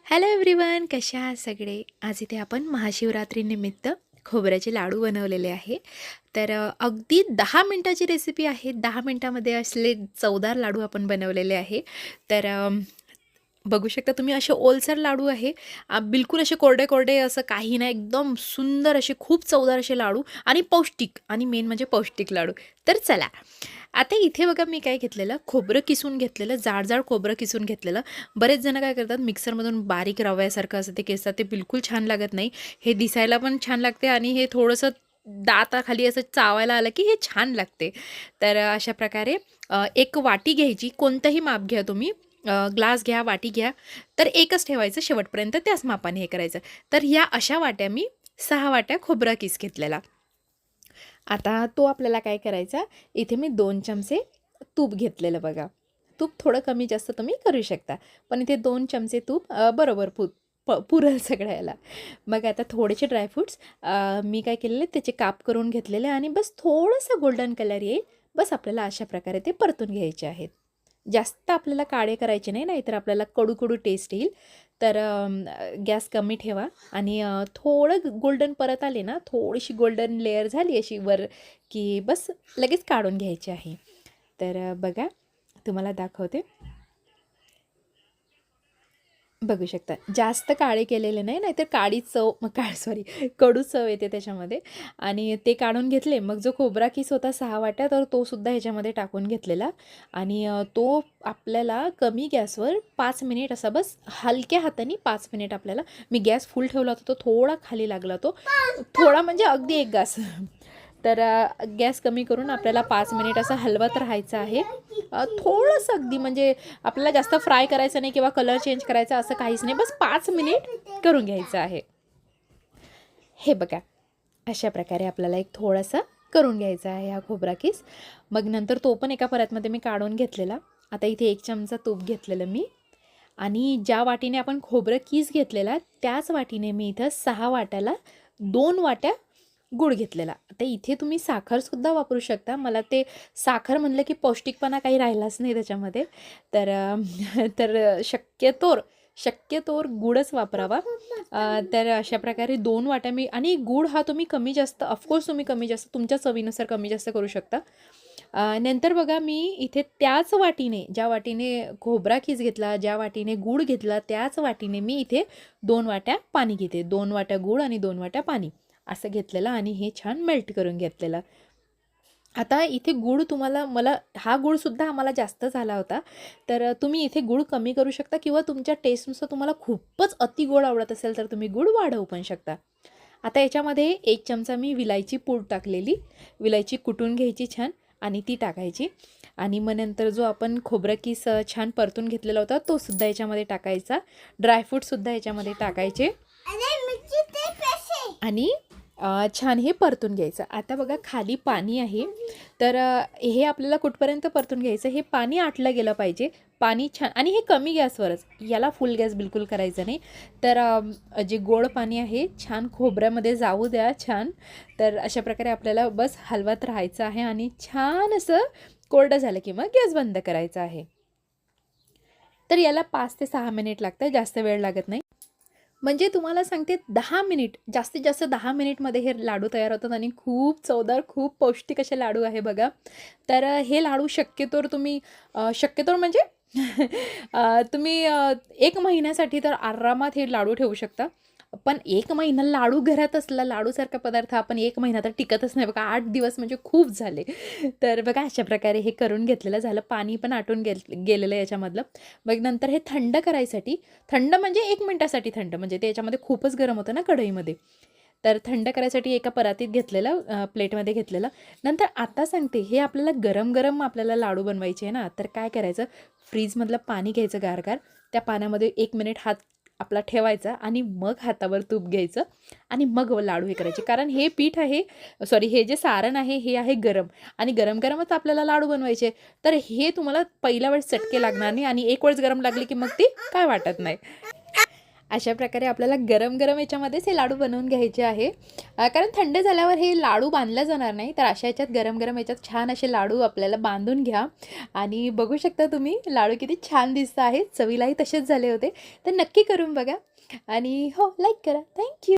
Hello everyone, कशा आहात सगळे? आज इथे आपण महाशिवरात्रीनिमित्त खोबऱ्याचे लाडू बनवलेले आहे. तर अगदी 10 मिनिटाची रेसिपी आहे. 10 मिनिटामध्ये असले चवदार लाडू आपण बनवलेले आहे. तर बघू शकता तुम्ही असे ओलसर लाडू आहे. बिलकुल असे कोरडे-कोरडे असं काही नाही. एकदम सुंदर असे खूप चवदार असे लाडू आणि पौष्टिक आणि मेन म्हणजे पौष्टिक लाडू. तर चला, आता इथे बघा मी काय घेतलेलं, खोबरं किसून घेतलेलं, जाड-जाड खोबरं किसून घेतलेलं. बरेच जण काय करतात, मिक्सरमधून बारीक रव्यासारखं असं ते किसतात, ते बिलकुल छान लागत नाही. हे दिसायला पण छान लागते आणि हे थोडंसं दाताखाली असं चावायला आलं की हे छान लागते. तर अशा प्रकारे एक वाटी घ्यायची, कोणतंही माप घ्या तुम्ही. ग्लास घ्या, वाटी घ्या, तर एकच ठेवायचं शेवटपर्यंत, त्याच मापाने हे करायचं. तर ह्या अशा वाट्या मी 6 वाट्या खोबरा किस घेतलेला. आता तो आपल्याला काय करायचा, इथे मी 2 चमचे तूप घेतलेलं बघा. तूप थोडं कमी जास्त तुम्ही करू शकता. पण इथे 2 चमचे तूप बरोबर पुरेल सगळ्याला. मग आता थोडेसे ड्रायफ्रुट्स मी काय केलेले त्याचे काप करून घेतलेले आणि बस थोडंसं गोल्डन कलर येईल, बस आपल्याला अशा प्रकारे ते परतून घ्यायचे आहेत. जास्त आपल्याला काळे करायचे नाही, नाहीतर आपल्याला कडू-कडू टेस्ट येईल. तर गॅस कमी ठेवा आणि थोडं गोल्डन परत आले ना, थोडीशी गोल्डन लेयर झाली अशी वर, की बस लगेच काढून घ्यायची आहे. तर बघा तुम्हाला दाखवते. बघू शकता. जास्त काळे केलेले नाही, नाहीतर काळी चव सॉरी कडू चव येते त्याच्यामध्ये. आणि ते काढून घेतले. मग जो खोबरा किस होता 6 वाट्या, तर तो सुद्धा ह्याच्यामध्ये टाकून घेतलेला आणि तो आपल्याला कमी गॅसवर 5 मिनिट असा बस हलक्या हाताने 5 मिनिट आपल्याला, मी गॅस फुल ठेवला होता, तो थोडा खाली लागला तो. थोडा म्हणजे अगदी 1 घास. तर गॅस कमी करून आपल्याला 5 मिनिट असं हलवत राहायचं आहे. थोडंसं अगदी म्हणजे आपल्याला जास्त फ्राय करायचं नाही किंवा कलर चेंज करायचा असं काहीच नाही. बस 5 मिनिट करून घ्यायचं आहे. हे बघा, अशा प्रकारे आपल्याला एक थोडासा करून घ्यायचा आहे हा खोबरा किस. मग नंतर तो पण एका परातमध्ये मी काढून घेतलेला. आता इथे 1 चमचा तूप घेतलेलं मी आणि ज्या वाटीने आपण खोबरं किस घेतलेला, त्याच वाटीने मी इथं 6 वाट्याला 2 वाट्या गूळ घेतलेला. आता इथे तुम्ही साखरसुद्धा वापरू शकता. मला ते साखर म्हणलं की पौष्टिकपणा काही राहिलाच नाही त्याच्यामध्ये. तर तर शक्यतोवर गूळच वापरावा. तर अशा प्रकारे 2 वाट्या मी, आणि गूळ हा तुम्ही कमी जास्त ऑफकोर्स तुम्ही कमी जास्त तुमच्या चवीनुसार कमी जास्त करू शकता. नंतर बघा मी इथे त्याच वाटीने, ज्या वाटीने खोबरा खीस घेतला, ज्या वाटीने गूळ घेतला, त्याच वाटीने मी इथे 2 वाट्या पाणी घेते. 2 वाट्या गूळ आणि 2 वाट्या पाणी असं घेतलेलं आणि हे छान मेल्ट करून घेतलेलं. आता इथे गूळ तुम्हाला, मला हा गूळसुद्धा आम्हाला जास्त झाला होता. तर तुम्ही इथे गूळ कमी करू शकता किंवा तुमच्या टेस्टनुसार तुम्हाला खूपच अति गोड आवडत असेल तर तुम्ही गूळ वाढवू पण शकता. आता याच्यामध्ये 1 चमचा मी विलायची पूड टाकलेली. विलायची कुटून घ्यायची छान आणि ती टाकायची. आणि मग नंतर जो आपण खोबरं किस छान परतून घेतलेला होता, तो सुद्धा याच्यामध्ये टाकायचा. ड्रायफ्रूटसुद्धा याच्यामध्ये टाकायचे आणि छान हे परतून घ्यायचं. आता बघा खाली पाणी आहे, तर हे आपल्याला कुठपर्यंत परतून घ्यायचं, हे पाणी आटलं गेलं पाहिजे. पाणी छान, आणि हे कमी गॅसवरच, याला फुल गॅस बिलकुल करायचं नाही. तर जे गोड पाणी आहे छान खोबऱ्यामध्ये जाऊ द्या छान. तर अशा प्रकारे आपल्याला बस हलवत राहायचं आहे आणि छान असं कोरडं झालं की मग गॅस बंद करायचा आहे. तर याला 5 ते 6 मिनिट लागतात, जास्त वेळ लागत नाही. म्हणजे तुम्हाला सांगते 10 मिनिट, जास्तीत जास्त 10 मिनिटमध्ये हे लाडू तयार होतात आणि खूप चवदार, खूप पौष्टिक असे लाडू आहे बघा. तर हे लाडू शक्यतोवर तुम्ही शक्यतोवर म्हणजे तुम्ही 1 महिन्यासाठी तर आरामात हे लाडू ठेवू शकता. पण 1 महिना लाडू घरात असला, लाडूसारखा पदार्थ आपण 1 महिना तर टिकतच नाही बघा. 8 दिवस म्हणजे खूप झाले. तर बघा अशा प्रकारे हे करून घेतलेलं झालं. पाणी पण आटून गेलेलं याच्यामधलं. मग नंतर हे थंड करायसाठी, थंड म्हणजे 1 मिनिटासाठी थंड, म्हणजे ते याच्यामध्ये खूपच गरम होतं ना कढईमध्ये. तर थंड करायसाठी एका परातीत घेतलेलं, प्लेटमध्ये घेतलेलं. नंतर आता सांगते, हे आपल्याला गरम-गरम आपल्याला लाडू बनवायचे आहे ना, तर काय करायचं, फ्रीजमधलं पाणी घ्यायचं गार-गार. त्या पाण्यामध्ये 1 मिनिट हात आपला ठेवायचा आणि मग हातावर तूप घ्यायचं आणि मग लाडू हे करायचे. कारण हे पीठ आहे, सॉरी हे जे सारण आहे हे आहे गरम, आणि गरम-गरमच आपल्याला लाडू बनवायचे. तर हे तुम्हाला पहिल्या वेळेस चटके लागणार नाही आणि एक वेळेस गरम लागले की मग ती काय वाटत नाही. अशा प्रकारे आपल्याला गरम-गरम याच्यामध्येच हे लाडू बनवून घ्यायचे आहे. कारण थंड झाल्यावर हे लाडू बांधले जाणार नाही. तर अशा ह्याच्यात गरम-गरम याच्यात छान असे लाडू आपल्याला बांधून घ्या आणि बघू शकता तुम्ही लाडू किती छान दिसत आहेत. चवीलाही तसेच झाले होते. तर नक्की करून बघा आणि हो, लाईक करा. थँक